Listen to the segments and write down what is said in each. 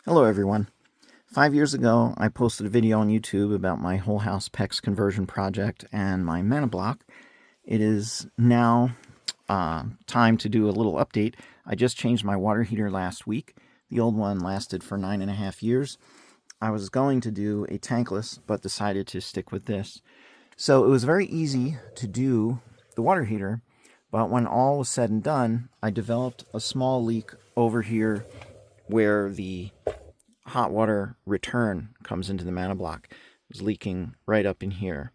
Hello everyone. 5 years ago, I posted a video on YouTube about my whole house PEX conversion project and my Manabloc. It is now time to do a little update. I just changed my water heater last week. The old one lasted for 9.5 years. I was going to do a tankless, but decided to stick with this. So it was very easy to do the water heater, but when all was said and done, I developed a small leak over here where the hot water return comes into the Manabloc. It was leaking right up in here.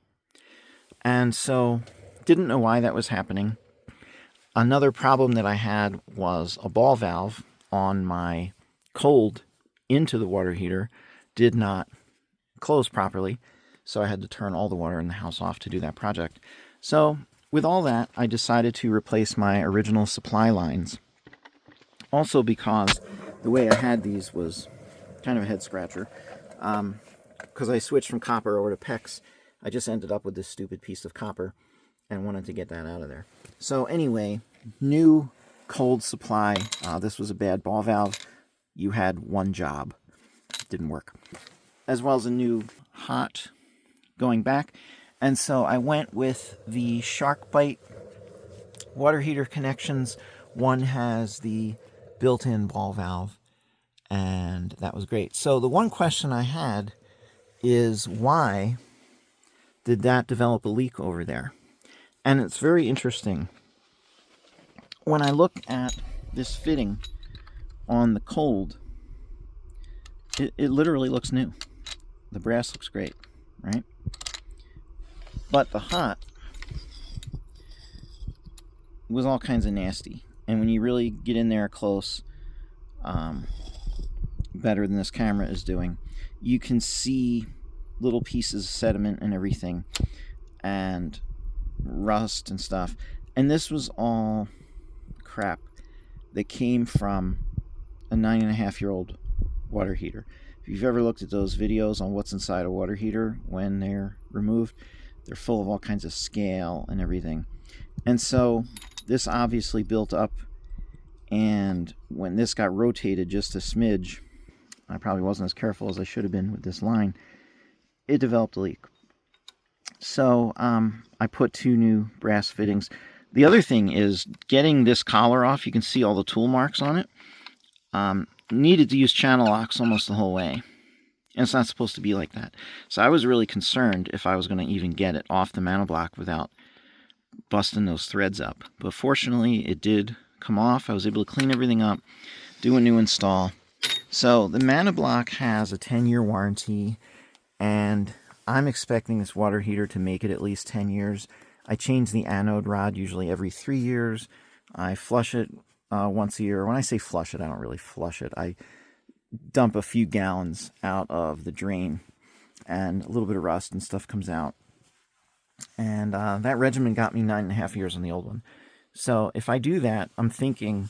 And so didn't know why that was happening. Another problem that I had was a ball valve on my cold into the water heater did not close properly. So I had to turn all the water in the house off to do that project. So with all that, I decided to replace my original supply lines. Also because the way I had these was kind of a head scratcher. Because I switched from copper over to PEX, I just ended up with this stupid piece of copper and wanted to get that out of there. So anyway, new cold supply. This was a bad ball valve. You had one job. It didn't work. As well as a new hot going back. And so I went with the SharkBite water heater connections. One has the built-in ball valve, and that was great. So the one question I had is, why did that develop a leak over there? And it's very interesting. When I look at this fitting on the cold, it literally looks new. The brass looks great, right? But the hot was all kinds of nasty. And when you really get in there close, better than this camera is doing, you can see little pieces of sediment and everything, and rust and stuff. And this was all crap that came from a 9.5-year-old water heater. If you've ever looked at those videos on what's inside a water heater when they're removed, they're full of all kinds of scale and everything. And so this obviously built up, and when this got rotated just a smidge, I probably wasn't as careful as I should have been with this line, it developed a leak. So I put two new brass fittings. The other thing is getting this collar off. You can see all the tool marks on it. Needed to use channel locks almost the whole way. And it's not supposed to be like that. So I was really concerned if I was going to even get it off the Manabloc without busting those threads up. But fortunately, it did come off. I was able to clean everything up, do a new install. So the Manabloc has a 10-year warranty, and I'm expecting this water heater to make it at least 10 years. I change the anode rod usually every 3 years. I flush it once a year. When I say flush it, I don't really flush it. I dump a few gallons out of the drain, and a little bit of rust and stuff comes out. And that regimen got me 9.5 years on the old one. So if I do that, I'm thinking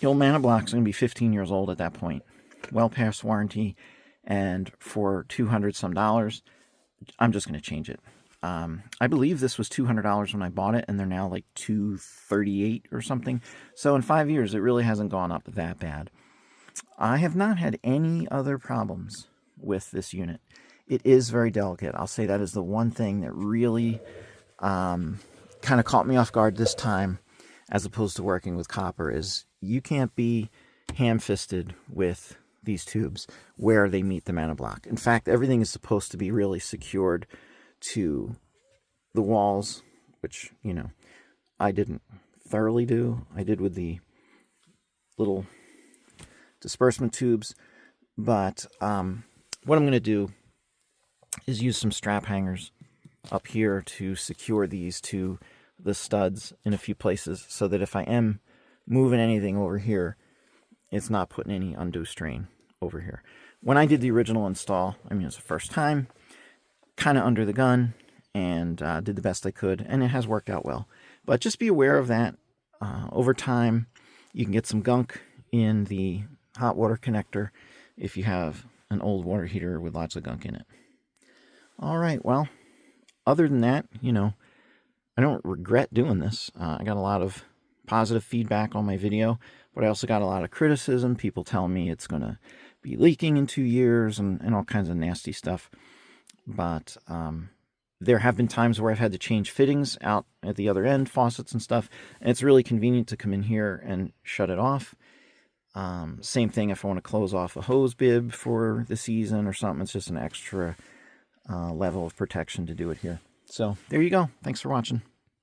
the old Manabloc's going to be 15 years old at that point. Well past warranty. And for $200 some, I'm just going to change it. I believe this was $200 when I bought it, and they're now like $238 or something. So in 5 years, it really hasn't gone up that bad. I have not had any other problems with this unit. It is very delicate. I'll say that is the one thing that really kind of caught me off guard this time, as opposed to working with copper, is you can't be ham-fisted with these tubes where they meet the Manabloc. In fact, everything is supposed to be really secured to the walls, which, I didn't thoroughly do. I did with the little disbursement tubes, but what I'm going to do is use some strap hangers up here to secure these to the studs in a few places, so that if I am moving anything over here, it's not putting any undue strain over here. When I did the original install, it was the first time, kind of under the gun, and did the best I could, and it has worked out well. But just be aware of that. Over time, you can get some gunk in the hot water connector if you have an old water heater with lots of gunk in it. All right, well, other than that, I don't regret doing this. I got a lot of positive feedback on my video, but I also got a lot of criticism. People telling me it's going to be leaking in 2 years and all kinds of nasty stuff. But there have been times where I've had to change fittings out at the other end, faucets and stuff, and it's really convenient to come in here and shut it off. Same thing if I want to close off a hose bib for the season or something. It's just an extra level of protection to do it here. So there you go. Thanks for watching.